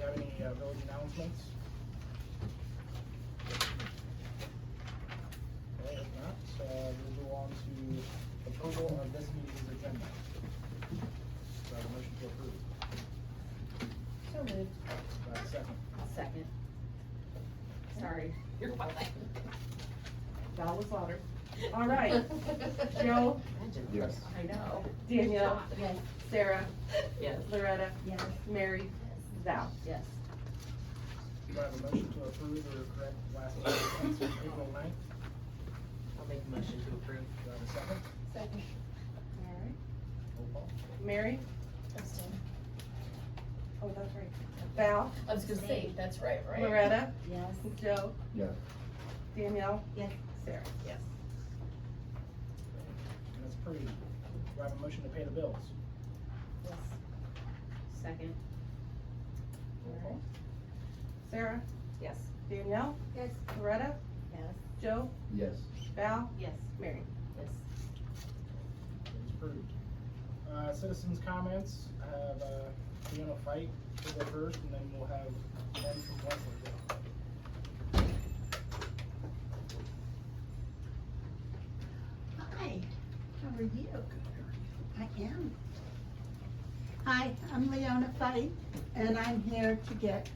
have any village announcements? Okay, if not, we'll go on to approval of this meeting's agenda. Do I have a motion to approve? So moved. Do I have a second? I'll second. Sorry. You're fine. Val was louder. All right. Joe? Yes. I know. Danielle? Yes. Sarah? Yes. Loretta? Yes. Mary? Val? Yes. Do I have a motion to approve or correct last meeting's minutes, April 9th? I'll make a motion to approve. Do I have a second? Second. All right. Roll call. Mary? Abstain. Oh, that's right. Val? I was gonna say, that's right, right? Loretta? Yes. Joe? Yes. Danielle? Yes. Sarah? Yes. And that's approved. Do I have a motion to pay the bills? Yes. Second. Roll call. Sarah? Yes. Danielle? Yes. Loretta? Yes. Joe? Yes. Val? Yes. Mary? Yes. It's approved. Citizens' comments, I have, Fiona Fight to go first, and then we'll have Ben from Wessler go. Hi, how are you? I am. Hi, I'm Leona Fight, and I'm here to get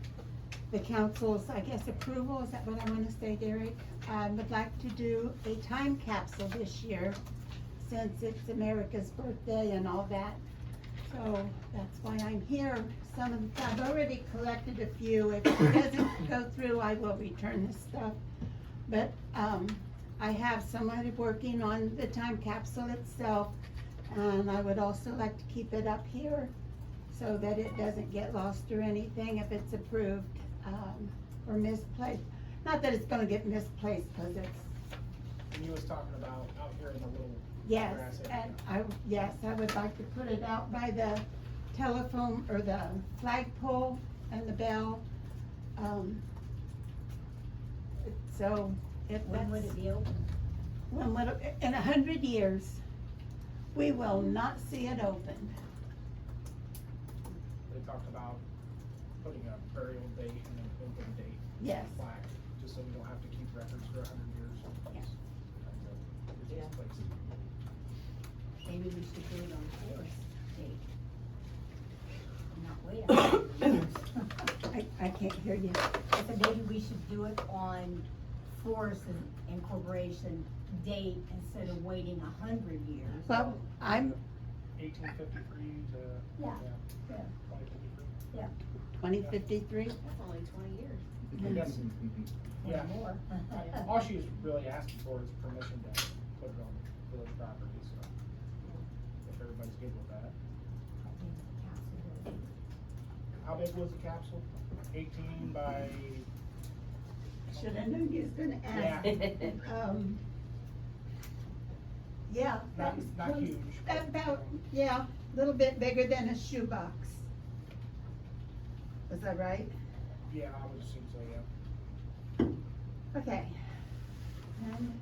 the council's, I guess, approval. Is that what I want to say, Derek? I would like to do a time capsule this year, since it's America's birthday and all that. So that's why I'm here. I've already collected a few. If it doesn't go through, I will return the stuff. But I have somebody working on the time capsule itself, and I would also like to keep it up here so that it doesn't get lost or anything if it's approved or misplaced. Not that it's gonna get misplaced, because it's, And you was talking about out here in the little yes, grass area. and I would like to put it out by the telephone or the flagpole and the bell. So if When would that's- it be open? When would it, in 100 years, we will not see it opened. They talked about putting a burial date and an open date. Yes. Plaque, just so we don't have to keep records for 100 years. Yeah. Yeah. Place. Maybe we should do it on Forest Day. Not wait 100 years. I can't hear you. I said maybe we should do it on Forest Incorporation date instead of waiting 100 years. Well, I'm 1853 to, Yeah. yeah, Yeah. 2053. 2053. That's only 20 years. I guess, yeah. Or more. All she's really asking for is permission to put it on village property, so if everybody's good with that. How big was the capsule? 18 by, Should have known you was gonna ask. yeah, Yeah, that not, was not close. huge. About, yeah, a little bit bigger than a shoebox. Was that right? Yeah, I would assume so, yeah. Okay. And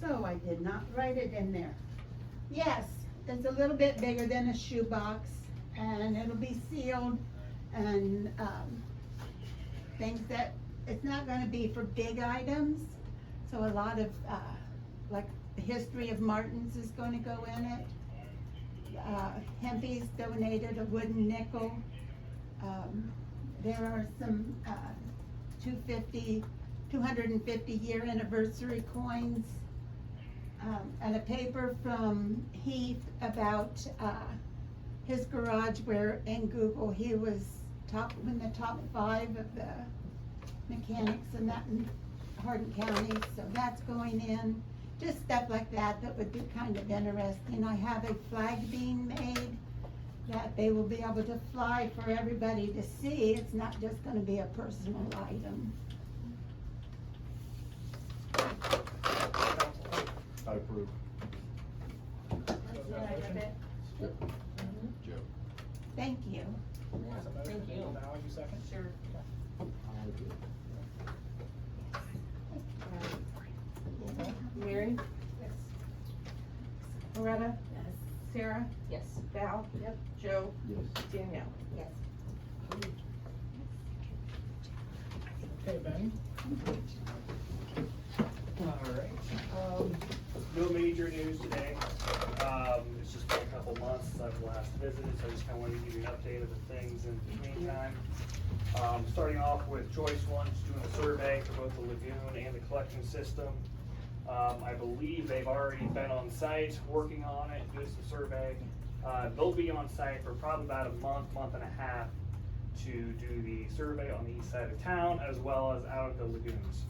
so I did not write it in there. Yes, it's a little bit bigger than a shoebox, and it'll be sealed, and, things that, it's not gonna be for big items. So a lot of, like, the history of Martin's is gonna go in it. Hempy's donated a wooden nickel. There are some, 250 year anniversary coins, and a paper from Heath about, his garage where in Google, he was in the top 5 of the mechanics and that in Hardin County, so that's going in. Just stuff like that that would be kind of interesting. I have a flag being made that they will be able to fly for everybody to see. It's not just gonna be a personal item. I approve. So is that a motion? Joe. Thank you. That's a motion. Thank you. Now, you second? Sure. Mary? Yes. Loretta? Yes. Sarah? Yes. Val? Yep. Joe? Yes. Danielle? Yes. Okay, Ben? Alright, no major news today. It's just been a couple months since I've last visited, so I just kinda wanted to give you an update of the things in the meantime. Starting off with choice one, just doing a survey for both the lagoon and the collection system. I believe they've already been on site, working on it, doing some survey. They'll be on site for probably about a month and a half to do the survey on the east side of town, as well as out of the lagoons.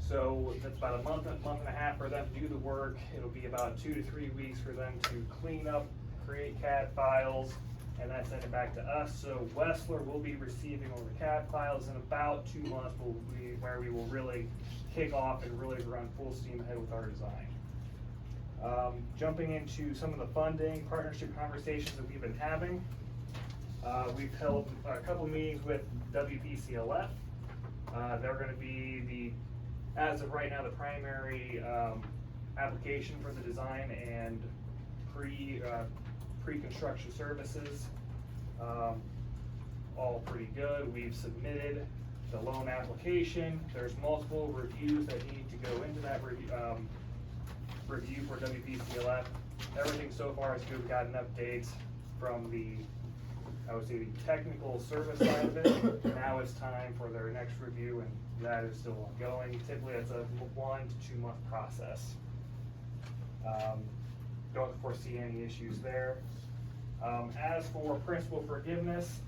So that's about a month and a half for them to do the work. It'll be about 2 to 3 weeks for them to clean up, create CAD files, and then send it back to us. So Wessler will be receiving all the CAD files in about 2 months, where we will really kick off and really run full steam ahead with our design. Jumping into some of the funding partnership conversations that we've been having. We've held a couple meetings with WPCLF. They're gonna be as of right now, the primary application for the design and pre-construction services. All pretty good. We've submitted the loan application. There's multiple reviews that need to go into that review for WPCLF. Everything so far is good. We got an update from I would say the technical service side of it. Now it's time for their next review, and that is still ongoing. Typically, it's a 1 to 2 month process. Don't foresee any issues there. As for principal forgiveness,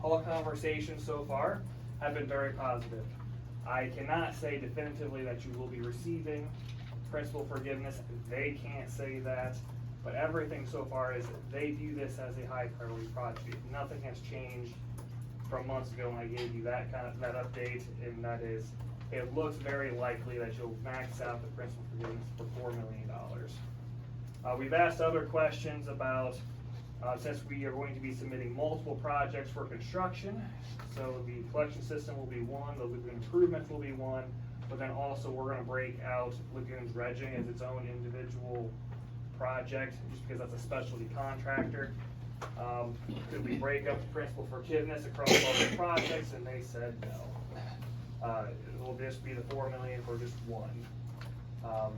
all conversations so far have been very positive. I cannot say definitively that you will be receiving principal forgiveness. They can't say that. But everything so far is they view this as a high priority project. Nothing has changed from months ago when I gave you that update, and that is, it looks very likely that you'll max out the principal forgiveness for $4 million. We've asked other questions about, since we are going to be submitting multiple projects for construction, so the collection system will be one, the lagoon improvements will be one, but then also we're gonna break out lagoon dredging as its own individual project, just because that's a specialty contractor. Could we break up the principal forgiveness across all the projects? And they said no. It will just be the $4 million for just one,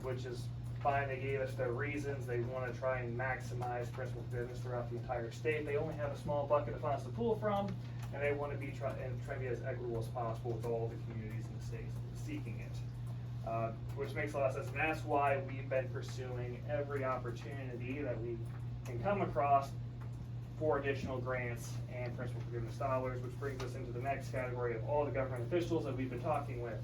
which is fine. They gave us their reasons. They want to try and maximize principal forgiveness throughout the entire state. They only have a small bucket of funds to pull from, and they want to be try to be as equitable as possible with all the communities in the state seeking it. Which makes a lot of sense, and that's why we've been pursuing every opportunity that we can come across for additional grants and principal forgiveness dollars, which brings us into the next category of all the government officials that we've been talking with.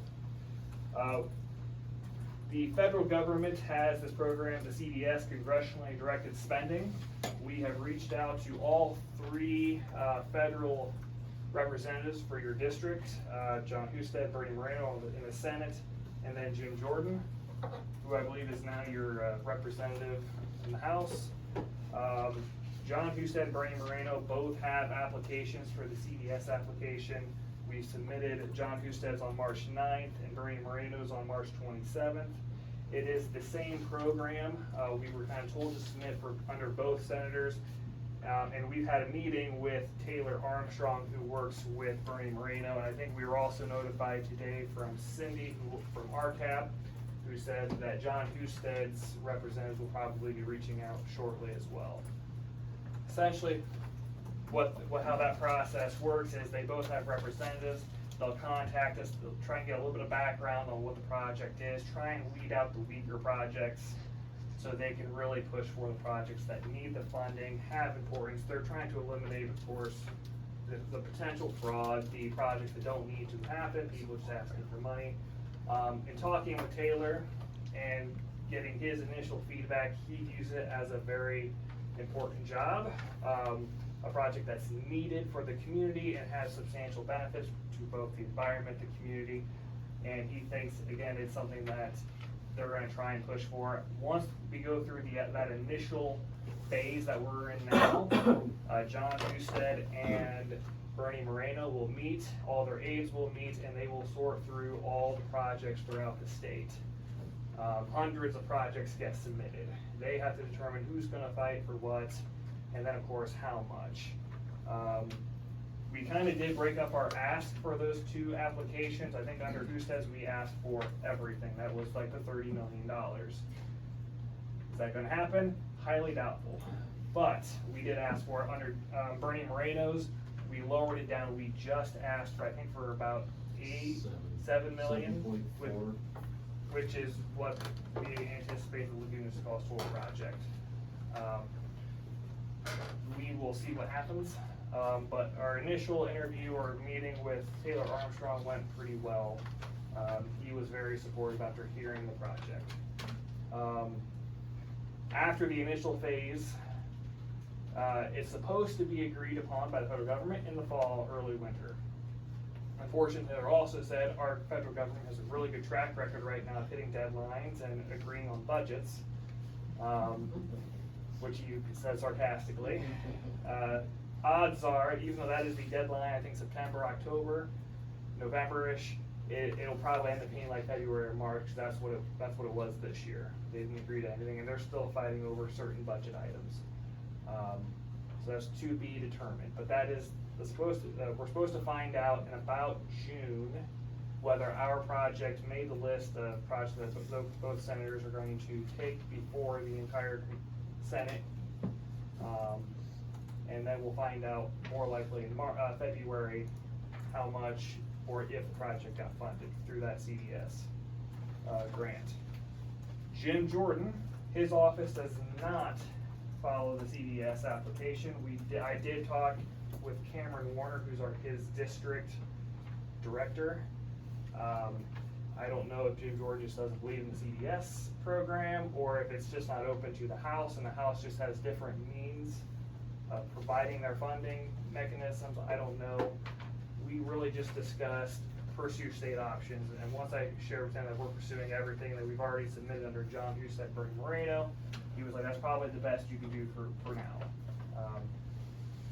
The federal government has this program, the CDS, Congressionally Directed Spending. We have reached out to all 3 federal representatives for your district, John Husted, Bernie Moreno in the Senate, and then Jim Jordan, who I believe is now your representative in the House. John Husted and Bernie Moreno both have applications for the CDS application. We submitted John Husted's on March 9th and Bernie Moreno's on March 27th. It is the same program. We were kind of told to submit under both senators. And we've had a meeting with Taylor Armstrong, who works with Bernie Moreno, and I think we were also notified today from Cindy from RCAP, who said that John Husted's representative will probably be reaching out shortly as well. Essentially, how that process works is they both have representatives. They'll contact us, they'll try and get a little bit of background on what the project is, try and weed out the weaker projects, so they can really push for the projects that need the funding, have importance. They're trying to eliminate, of course, the potential fraud, the projects that don't need to happen, people just asking for money. In talking with Taylor and getting his initial feedback, he views it as a very important job, a project that's needed for the community and has substantial benefits to both the environment, the community, and he thinks, again, it's something that they're going to try and push for. Once we go through that initial phase that we're in now, John Husted and Bernie Moreno will meet, all their aides will meet, and they will sort through all the projects throughout the state. Hundreds of projects get submitted. They have to determine who's going to fight for what, and then of course how much. We kinda did break up our ask for those two applications. I think under Husted, we asked for everything. That was like the $30 million. Is that gonna happen? Highly doubtful. But we did ask for it under Bernie Moreno's. We lowered it down. We just asked for, I think, for about $7 million, 7.4. which is what we anticipate the Laguna's cost for project. We will see what happens, but our initial interview or meeting with Taylor Armstrong went pretty well. He was very supportive after hearing the project. After the initial phase, it's supposed to be agreed upon by the federal government in the fall, early winter. Unfortunately, Taylor also said our federal government has a really good track record right now of hitting deadlines and agreeing on budgets, which you said sarcastically. Odds are, even though that is the deadline, I think September, October, November-ish, it'll probably end up being like February or March. That's what it was this year. They didn't agree to anything, and they're still fighting over certain budget items. So that's to be determined. But that is we're supposed to find out in about June whether our project made the list of projects that both senators are going to take before the entire Senate. And then we'll find out more likely in February how much or if the project got funded through that CDS grant. Jim Jordan, his office does not follow the CDS application. I did talk with Cameron Warner, who's his district director. I don't know if Jim Jordan just doesn't believe in the CDS program, or if it's just not open to the House, and the House just has different means of providing their funding mechanisms. I don't know. We really just discussed pursue state options, and once I shared with him that we're pursuing everything that we've already submitted under John Husted, Bernie Moreno, he was like, that's probably the best you can do for now.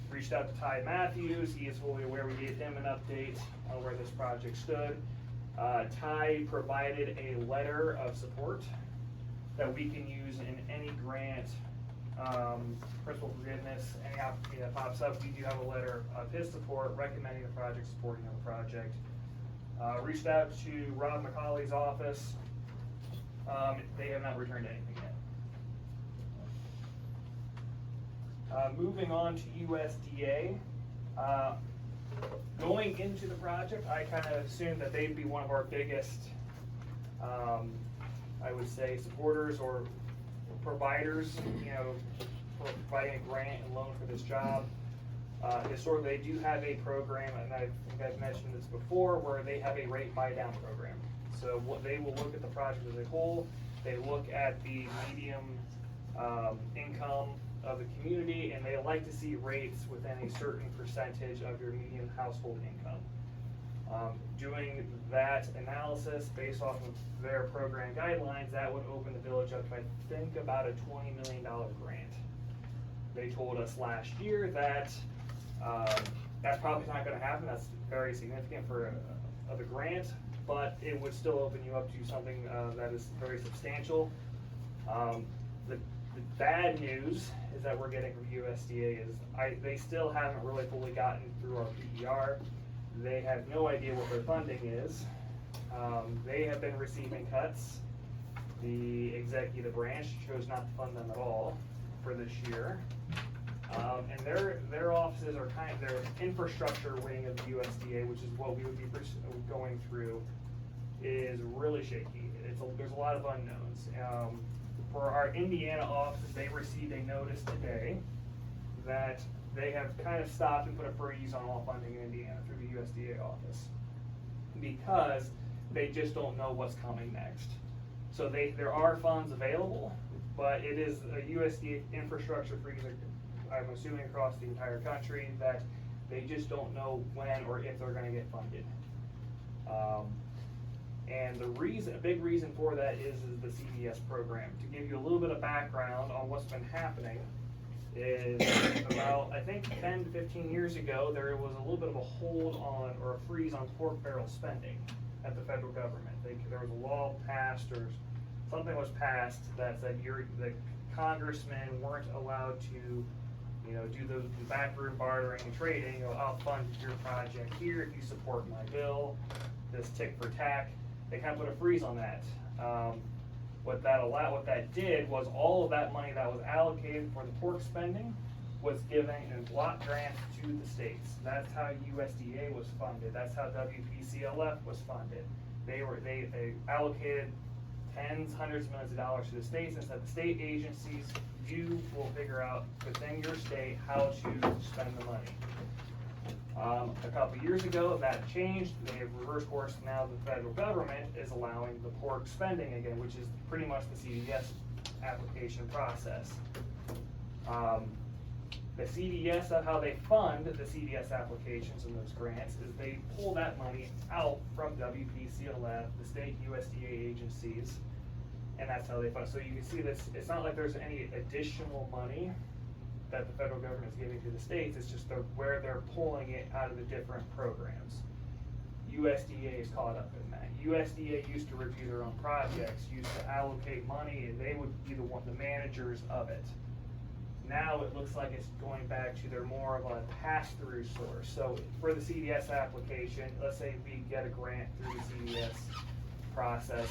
Reached out to Ty Matthews. He is fully aware. We gave him an update on where this project stood. Ty provided a letter of support that we can use in any grant, principal forgiveness, any opportunity that pops up. We do have a letter of his support recommending the project, supporting the project. Reached out to Rob McCauley's office. They have not returned anything yet. Moving on to USDA. Going into the project, I kind of assumed that they'd be one of our biggest, I would say, supporters or providers, for providing a grant and loan for this job. Historically, they do have a program, and I think I've mentioned this before, where they have a rate buy-down program. So what they will look at the project as a whole. They look at the medium income of the community, and they like to see rates within a certain percentage of your median household income. Doing that analysis based off of their program guidelines, that would open the village up to, I think, about a $20 million grant. They told us last year that that's probably not going to happen. That's very significant for the grant, but it would still open you up to something that is very substantial. The bad news is that we're getting from USDA is they still haven't really fully gotten through our PER. They have no idea what their funding is. They have been receiving cuts. The executive branch chose not to fund them at all for this year. And their offices are their infrastructure wing of the USDA, which is what we would be going through, is really shaky. There's a lot of unknowns. For our Indiana offices, they received a notice today that they have kind of stopped and put a freeze on all funding in Indiana through the USDA office because they just don't know what's coming next. So there are funds available, but it is a USDA infrastructure freeze, I'm assuming across the entire country, that they just don't know when or if they're going to get funded. And a big reason for that is the CDS program. To give you a little bit of background on what's been happening is about, I think, 10 to 15 years ago, there was a little bit of a hold on or a freeze on pork barrel spending at the federal government. There was a law passed or something was passed that said the congressmen weren't allowed to, do the backroom bartering and trading. I'll fund your project here if you support my bill, this tick for tack. They kind of put a freeze on that. What that did was all of that money that was allocated for the pork spending was given in block grants to the states. That's how USDA was funded. That's how WPCLF was funded. They allocated tens, hundreds of millions of dollars to the states, and said the state agencies, you will figure out within your state how to spend the money. A couple years ago, that changed. They have reversed course. Now the federal government is allowing the pork spending again, which is pretty much the CDS application process. The CDS, of how they fund the CDS applications and those grants, is they pull that money out from WPCLF, the state USDA agencies, and that's how they fund. So you can see this, it's not like there's any additional money that the federal government is giving to the states, it's just where they're pulling it out of the different programs. USDA is caught up in that. USDA used to review their own projects, used to allocate money, and they would be the managers of it. Now it looks like it's going back to their more of a pass-through source. So for the CDS application, let's say we get a grant through the CDS process,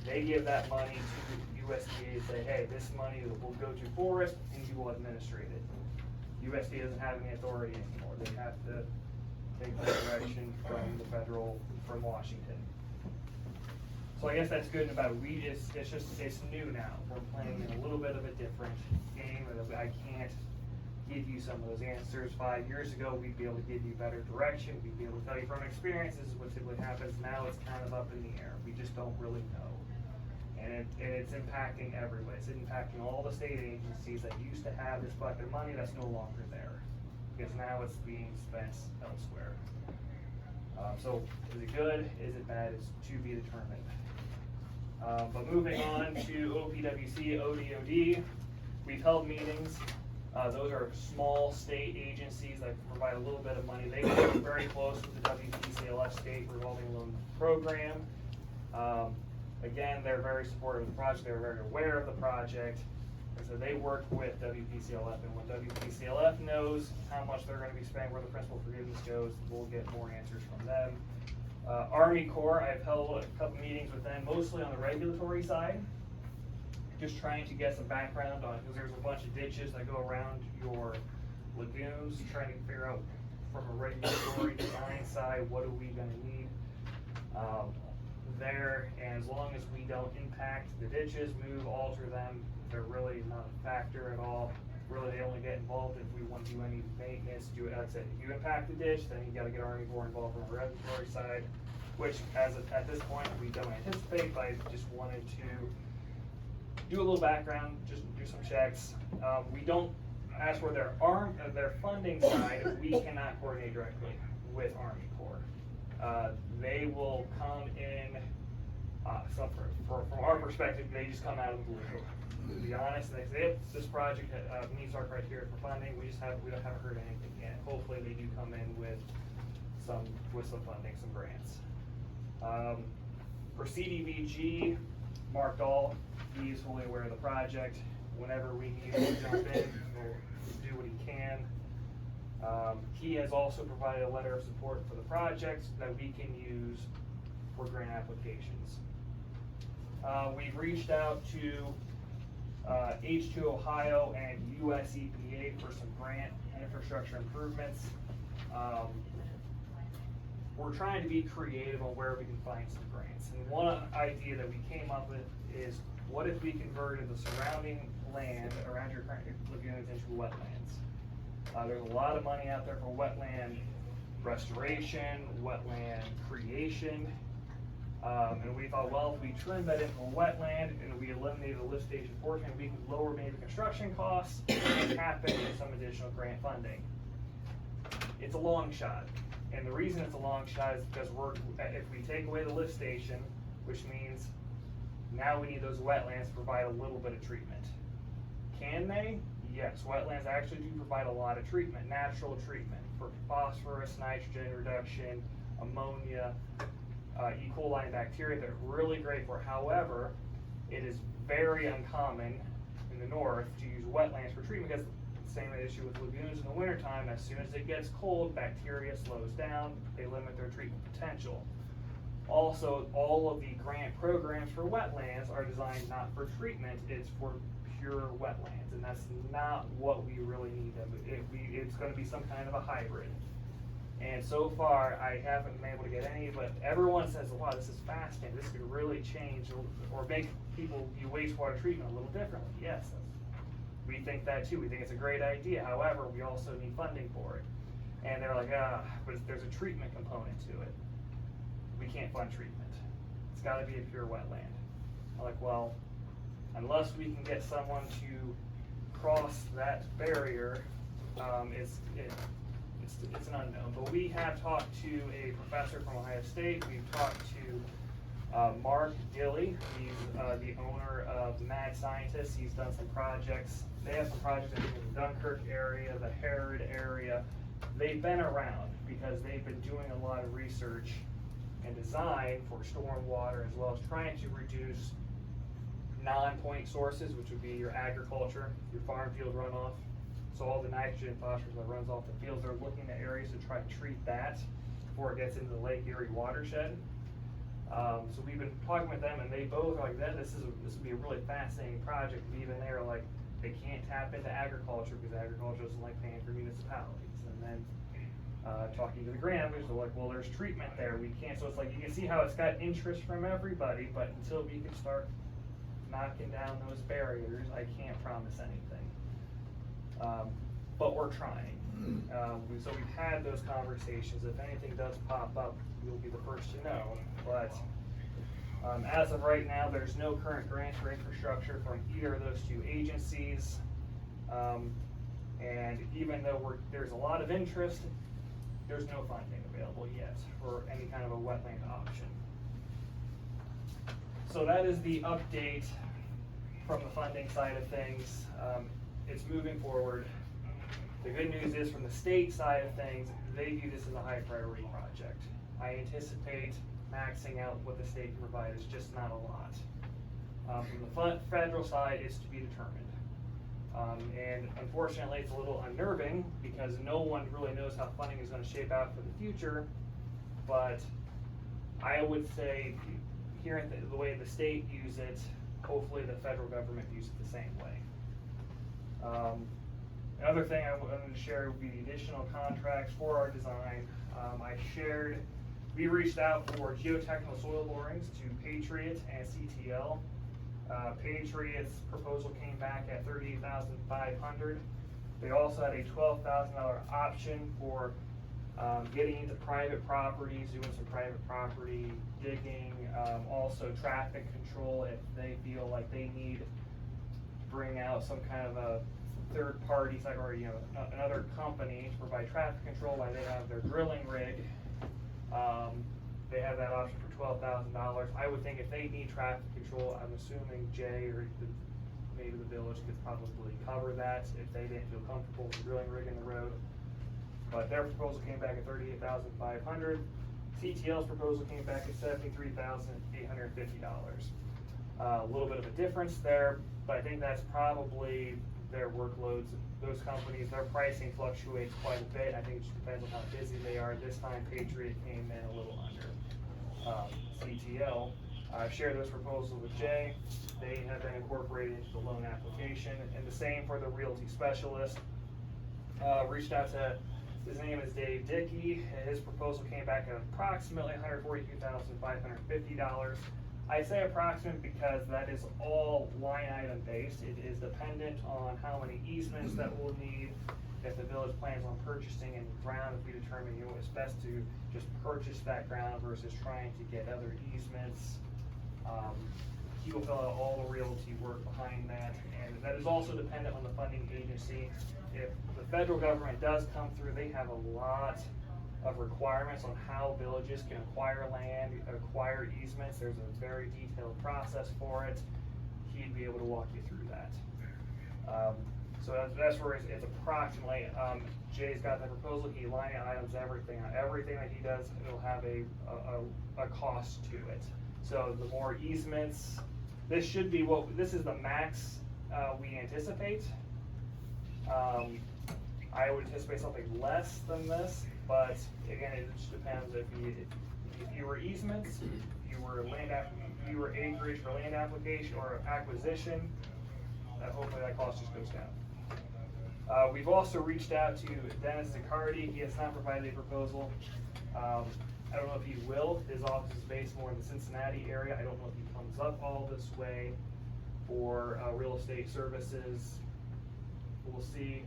they give that money to USDA and say, hey, this money will go to forest and you will administrate it. USDA doesn't have any authority anymore. They have to take that direction from Washington. So I guess that's good and bad. It's new now. We're playing in a little bit of a different game. I can't give you some of those answers. 5 years ago, we'd be able to give you better direction. We'd be able to tell you from experience, this is what typically happens. Now it's kind of up in the air. We just don't really know. And it's impacting everybody. It's impacting all the state agencies that used to have this bucket of money that's no longer there. Because now it's being spent elsewhere. So is it good? Is it bad? It's to be determined. But moving on to OPWC, ODOD, we've held meetings. Those are small state agencies that provide a little bit of money. They work very close with the WPCLF state revolving loan program. Again, they're very supportive of the project. They're very aware of the project. And so they work with WPCLF, and when WPCLF knows how much they're going to be spending, where the principal forgiveness goes, we'll get more answers from them. Army Corps, I've held a couple meetings with them, mostly on the regulatory side, just trying to get some background on, because there's a bunch of ditches that go around your lagoons, trying to figure out from a regulatory design side, what are we going to need there, and as long as we don't impact the ditches, move, alter them, they're really not a factor at all. Really, they only get involved if we want to do any maintenance, that's it. If you impact the ditch, then you gotta get Army Corps involved from the regulatory side, which at this point, we don't anticipate, but I just wanted to do a little background, just do some checks. We don't, as for their funding side, we cannot coordinate directly with Army Corps. They will come in, so from our perspective, they just come out of the blue. To be honest, they say, if this project meets our criteria for funding, we haven't heard anything yet. Hopefully they do come in with some funding, some grants. For CDBG, Mark Dahl, he's fully aware of the project. Whenever we need him to jump in, he'll do what he can. He has also provided a letter of support for the project that we can use for grant applications. We've reached out to H2 Ohio and US EPA for some grant infrastructure improvements. We're trying to be creative on where we can find some grants. And one idea that we came up with is, what if we converted the surrounding land around your current lagoons into wetlands? There's a lot of money out there for wetland restoration, wetland creation. And we thought, well, if we turned that into a wetland and we eliminated the lift station portion, we could lower maybe construction costs and tap into some additional grant funding. It's a long shot. And the reason it's a long shot is because if we take away the lift station, which means now we need those wetlands to provide a little bit of treatment. Can they? Yes, wetlands actually do provide a lot of treatment, natural treatment for phosphorus, nitrogen reduction, ammonia, E. coli and bacteria. They're really great for. However, it is very uncommon in the north to use wetlands for treatment because same issue with lagoons in the wintertime. As soon as it gets cold, bacteria slows down, they limit their treatment potential. Also, all of the grant programs for wetlands are designed not for treatment, it's for pure wetlands, and that's not what we really need. It's gonna be some kind of a hybrid. And so far, I haven't been able to get any, but everyone says, wow, this is fascinating, this could really change or make people view wastewater treatment a little differently. Yes, we think that too, we think it's a great idea, however, we also need funding for it. And they're like, but there's a treatment component to it. We can't fund treatment. It's gotta be a pure wetland. I'm like, well, unless we can get someone to cross that barrier, it's an unknown. But we have talked to a professor from Ohio State. We've talked to Mark Dilley. He's the owner of Mad Scientists. He's done some projects. They have some projects in the Dunkirk area, the Herod area. They've been around because they've been doing a lot of research and design for storm water, as well as trying to reduce non-point sources, which would be your agriculture, your farm field runoff. So all the nitrogen and phosphorus that runs off the fields, they're looking at areas to try to treat that before it gets into the Lake Erie watershed. So we've been talking with them, and they both are like, this would be a really fascinating project. And even they're like, they can't tap into agriculture because agriculture doesn't like paying for municipalities. And then talking to the grant, they're like, well, there's treatment there. We can't. So it's like, you can see how it's got interest from everybody, but until we can start knocking down those barriers, I can't promise anything. But we're trying. So we've had those conversations. If anything does pop up, you'll be the first to know. But as of right now, there's no current grant for infrastructure from either of those two agencies. And even though there's a lot of interest, there's no funding available yet for any kind of a wetland option. So that is the update from the funding side of things. It's moving forward. The good news is from the state side of things, they view this as a high priority project. I anticipate maxing out what the state can provide is just not a lot. From the federal side, it's to be determined. And unfortunately, it's a little unnerving because no one really knows how funding is going to shape out for the future. But I would say, hearing the way the state views it, hopefully the federal government views it the same way. Another thing I wanted to share would be the additional contracts for our design. We reached out for geotechnical soil borings to Patriot and CTL. Patriot's proposal came back at $38,500. They also had a $12,000 option for getting into private properties, doing some private property digging, also traffic control if they feel like they need to bring out some kind of a third party site or another company to provide traffic control while they have their drilling rig. They have that option for $12,000. I would think if they need traffic control, I'm assuming Jay or maybe the village could probably cover that if they didn't feel comfortable with the drilling rig in the road. But their proposal came back at $38,500. CTL's proposal came back at $73,850. A little bit of a difference there, but I think that's probably their workloads. Those companies, their pricing fluctuates quite a bit. I think it just depends on how busy they are. This time, Patriot came in a little under CTL. I've shared those proposals with Jay. They have been incorporated into the loan application, and the same for the realty specialist. Reached out to, his name is Dave Dickey. His proposal came back at approximately $142,550. I say approximate because that is all line item based. It is dependent on how many easements that we'll need. If the village plans on purchasing any ground, if we determine it's best to just purchase that ground versus trying to get other easements. He will fill out all the realty work behind that, and that is also dependent on the funding agency. If the federal government does come through, they have a lot of requirements on how villages can acquire land, acquire easements. There's a very detailed process for it. He'd be able to walk you through that. So that's where it's approximately. Jay's got the proposal. He line items everything. Everything that he does, it'll have a cost to it. So the more easements, this should be this is the max we anticipate. I would anticipate something less than this, but again, it just depends if you were easements, if you were acreage for land application or acquisition, hopefully that cost just goes down. We've also reached out to Dennis Zicardi. He has not provided a proposal. I don't know if he will. His office is based more in the Cincinnati area. I don't know if he comes up all this way for real estate services. We'll see.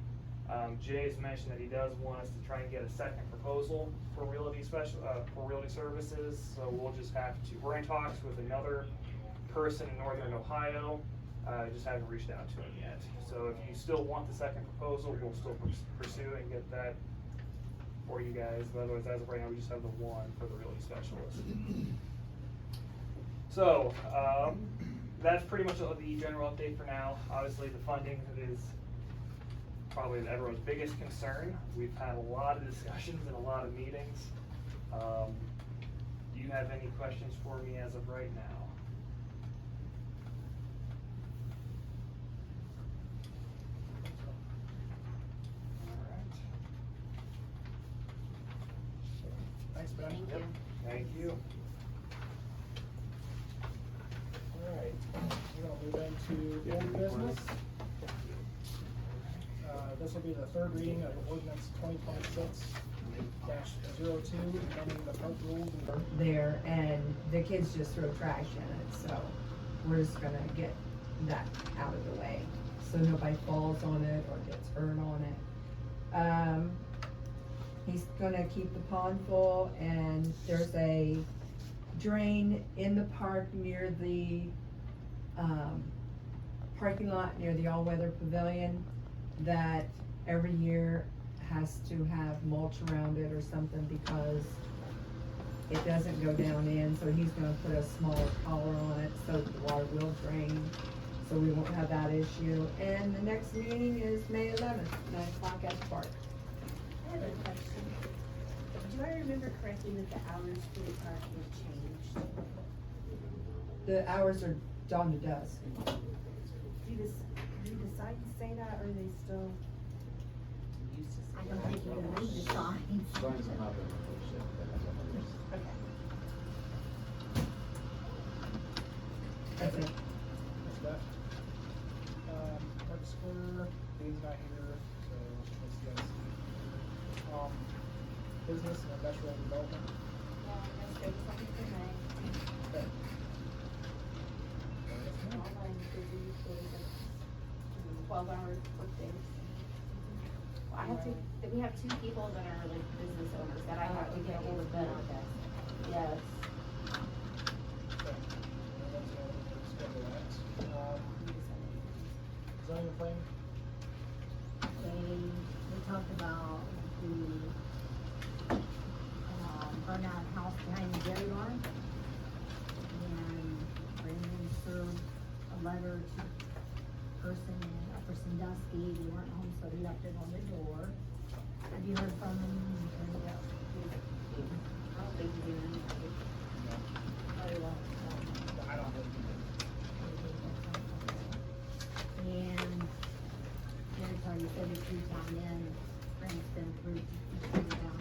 Jay's mentioned that he does want us to try and get a second proposal for realty services. So we'll just have to. We're in talks with another person in Northern Ohio. Just haven't reached out to him yet. So if you still want the second proposal, we'll still pursue and get that for you guys. But otherwise, as of right now, we just have the one for the realty specialist. So that's pretty much the general update for now. Obviously, the funding is probably everyone's biggest concern. We've had a lot of discussions and a lot of meetings. Do you have any questions for me as of right now? Thanks, Ben. Thank you. Thank you. Alright, we're gonna move into old business. This will be the third reading of ordinance 2026-02, amending the park rules and There, and the kids just throw trash in it, so we're just gonna get that out of the way, so nobody falls on it or gets hurt on it. He's gonna keep the pond full, and there's a drain in the park near the, parking lot near the all-weather pavilion that every year has to have mulch around it or something because it doesn't go down in, so he's gonna put a smaller collar on it so the water will drain, so we won't have that issue. And the next meeting is May 11th, 9 o'clock at the park. I have a question. Do I remember correctly that the hours for the park have changed? The hours are dawn to dusk. Do you decide to say that, or are they still? I don't think you can read the signs. Signs have not been replaced yet. Okay. That's it. That's that. Park Square, Dave's not here, so let's guys see. Business and industrial development. Okay. Online busy, 12 hours work days. We have two people that are like business owners that I have to get hold of them. Yes. Okay. And that's the only thing to schedule that. Zoning and planning. We talked about the, burnout house behind the dairy barn. And Brandon served a letter to person in Upper Sandusky, they weren't home, so he left it on the door. Have you heard from him? I don't think you do anything. Oh, you won't. I don't know. And the other part, you said it's through town in, Frank's been through town.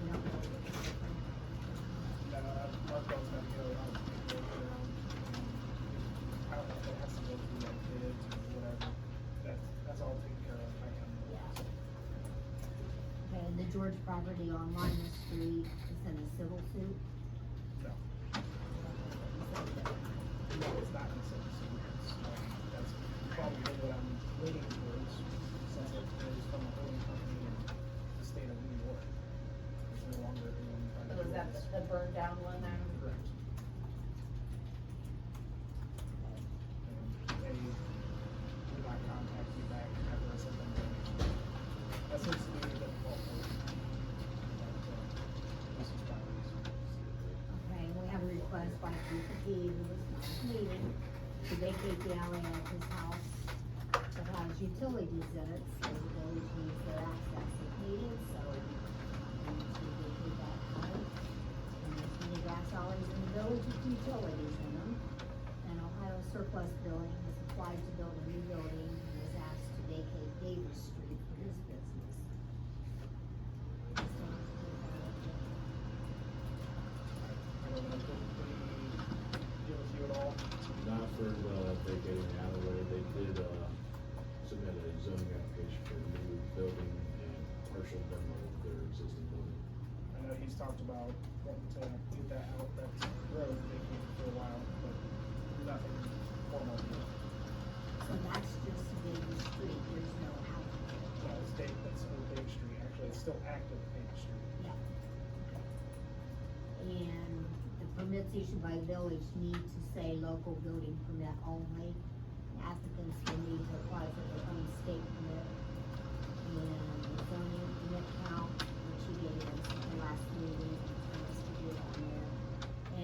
You don't know. Marco's gonna go out. I don't know if it has to go through like bids or whatever. That's all taken care of by him. Okay, and the George property on Lima Street is in a civil suit. No. No, it's not in the city, so that's probably what I'm waiting towards, since it is from a holding company in the state of New York. It's no longer being. So is that the burned down one then? Correct. And they did not contact me back after I sent them the donation. That seems to be the default mode. This is properties. Okay, and we have a request by PPP, who was not meeting, to vacate the alley at his house that has utilities in it, so the village needs their access if needed, so we need to vacate that alley. And there's many gas alleys in the village with utilities in them. And Ohio Surplus Building has applied to build a new building and is asked to vacate Davis Street. building and partial demo of their existing building. I know he's talked about wanting to get that out, that road vacant for a while, but nothing formal yet. So that's just David Street, there's no house. No, it's Dave, that's Old Dave Street, actually, it's still active Dave Street. And the permits issued by the village need to say local building permit only. Applicants will need to apply for their own state permit. And the zoning permit count, which he gave us at the last meeting, and us to do it on there.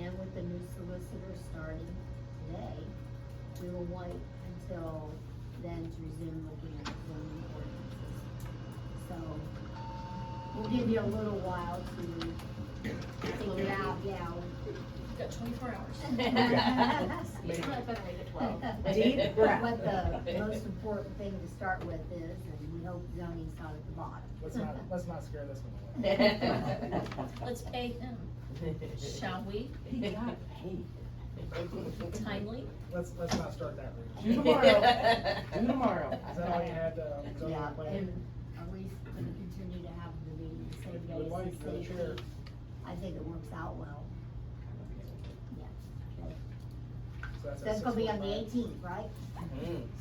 And with the new solicitor starting today, we will wait until then to resume looking at the zoning ordinances. So, we'll give you a little while to figure out, yeah. Got 24 hours. Maybe. I better make it 12. Deep breath. What the most important thing to start with is, and we hope zoning's not at the bottom. Let's not scare this one away. Let's pay him, shall we? He got paid. Timely? Let's not start that way. Do tomorrow. Do tomorrow. Is that all you had, zoning Yeah, plan? and are we gonna continue to have the meeting the same Would day like as to, the the chair. 18th? I think it works out well. Yeah, okay. So that's at That's gonna be on the 6:45. 18th, right?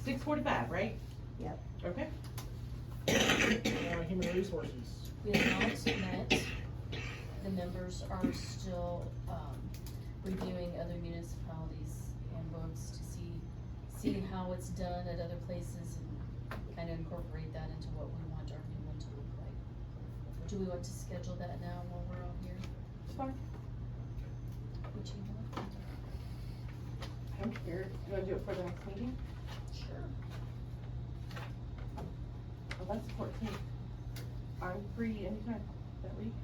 6:45, right? Yep. Okay. Human resources. We have not met. The members are still, reviewing other municipalities' handbooks to see how it's done at other places and kind of incorporate that into what we want our new one to look like. Do we want to schedule that now while we're on here? Fine. Would you want? I don't care. You wanna do it for the next meeting? Sure. Well, that's the 14th. I'm free anytime that week.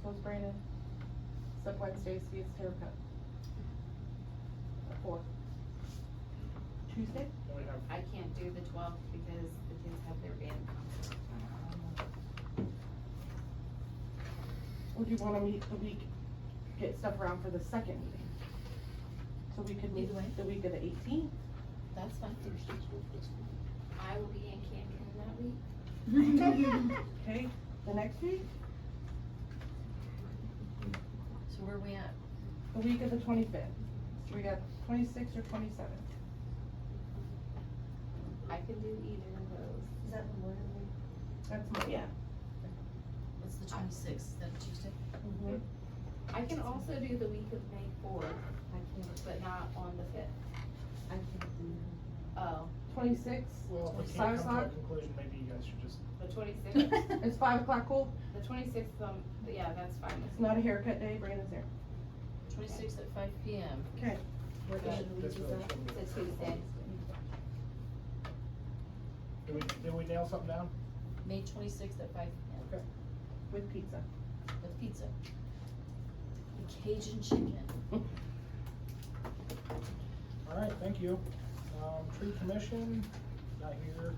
So is Brandon. Except Wednesdays, he gets haircut. At 4. Tuesday? Then we have, I can't do the 12th because the kids have their band concert. Or do you wanna meet the week, get stuff around for the second meeting? So we could meet Either way. the week of the 18th? That's fine. Thursday's Wolf Festival. I will be in Cancun that week. Okay, the next week? So where are we at? The week of the 25th. So we got 26th or 27th. I can do either of those. Is that the morning week? That's my, yeah. What's the 26th? Is that a Tuesday? Mhm. I can also do the week of May 4th, but not on the 5th. I can't do. Oh, 26th, well, if we 5 can't come to a o'clock? conclusion, maybe you guys should just, the 26th, Is 5 o'clock cool? the 26th, yeah, that's fine with It's me. not a haircut day, Brandon's there. 26th at 5 p.m. Okay. What day of the week this is really that? shouldn't be. It's a Tuesday. Did we nail something down? May 26th at 5 p.m. Okay. With pizza. with pizza. The Cajun chicken. Alright, thank you. Tree commission, not here.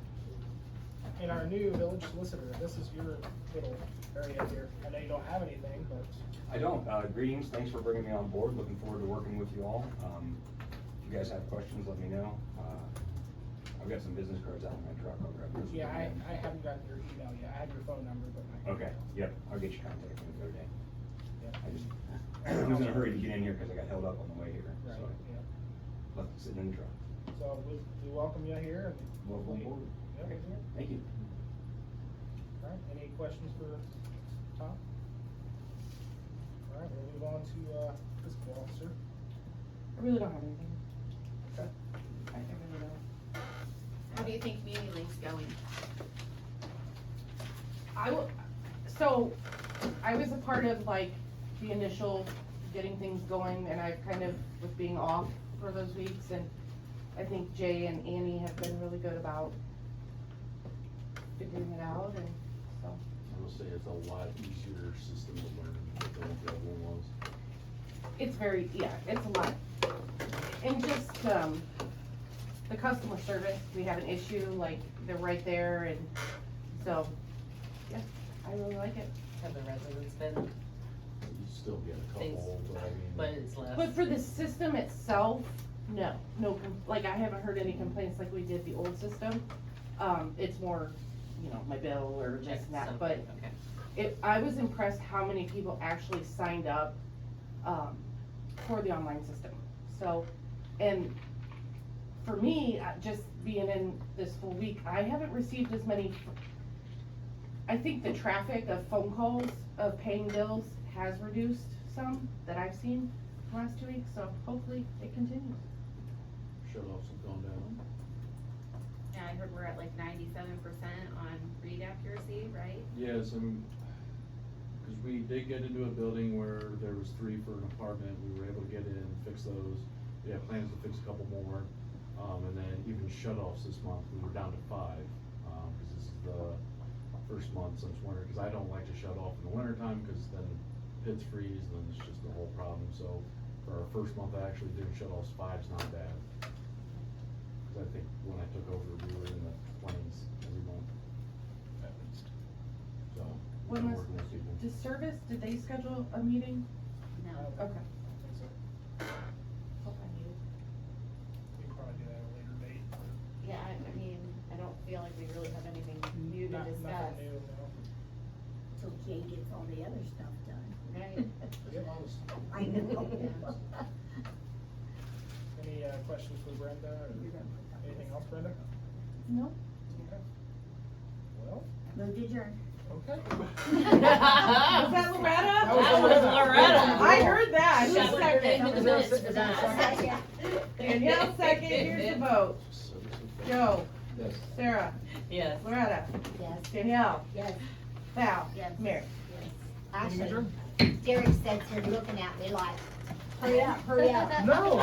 And our new village solicitor, this is your little area here. I know you don't have anything, but I don't. Greetings, thanks for bringing me on board. Looking forward to working with you all. If you guys have questions, let me know. I've got some business cards out in my truck. I'll grab those. yeah, I haven't gotten your email yet. I have your phone number, but not your Okay, email. yep, I'll get your contact info today. Yeah. I was in a hurry to get in here because I got held up on the way here, Right, so yeah. left it sitting in the truck. So we welcome you here and. Welcome aboard. Yep. Okay, thank you. Alright, any questions for Tom? Alright, we'll move on to, fiscal officer. I really don't have anything. Okay. I really don't. How do you think muni-link's going? So, I was a part of like the initial getting things going, and I kind of was being off for those weeks, and I think Jay and Annie have been really good about figuring it out, and so. I will say it's a lot easier system to learn than what the other one was. It's very, yeah, it's a lot. And just, the customer service, we have an issue, like, they're right there, and so, yeah, I really like it. Have the residents been, You still get a couple, but I mean. but it's less. But for the system itself, no, like, I haven't heard any complaints like we did the old system. It's more, my bill or this and that, but Okay. I was impressed how many people actually signed up, for the online system. So, and for me, just being in this full week, I haven't received as many. I think the traffic of phone calls of paying bills has reduced some that I've seen the last 2 weeks, so hopefully it continues. Shut-offs have gone down. Yeah, I heard we're at like 97% on read accuracy, right? Yes, cause we did get into a building where there was 3 for an apartment, we were able to get in, fix those. We have plans to fix a couple more, and then even shut-offs this month, we were down to 5. Cause this is the first month since winter, cause I don't like to shut off in the winter time, cause then pits freeze, and then it's just a whole problem. So for our first month, I actually did shut-offs. 5's not bad. Cause I think when I took over, we were in the 20s every month. At least. So, When I'm was, working with people. does service, did they schedule a meeting? No. Okay. I think so. Hope I knew. We can probably do that at a later date. Yeah, I mean, I don't feel like we really have anything new to discuss. Nothing new, no. Till Jay gets all the other stuff done. Right. Yeah, almost. I know. Any questions for Brenda or anything else, Brenda? No. Okay. Well, Move to adjourn. okay. Was that Loretta? That was That was Loretta. I heard that. She Who's put her name second? in the minutes for that. Danielle second, here's the vote. Joe, Yes. Sarah, Yes. Loretta, Yes. Danielle, Yes. Val, Yes. Mary. Actually, Derek said, here looking at me like, hurry up, hurry up. No.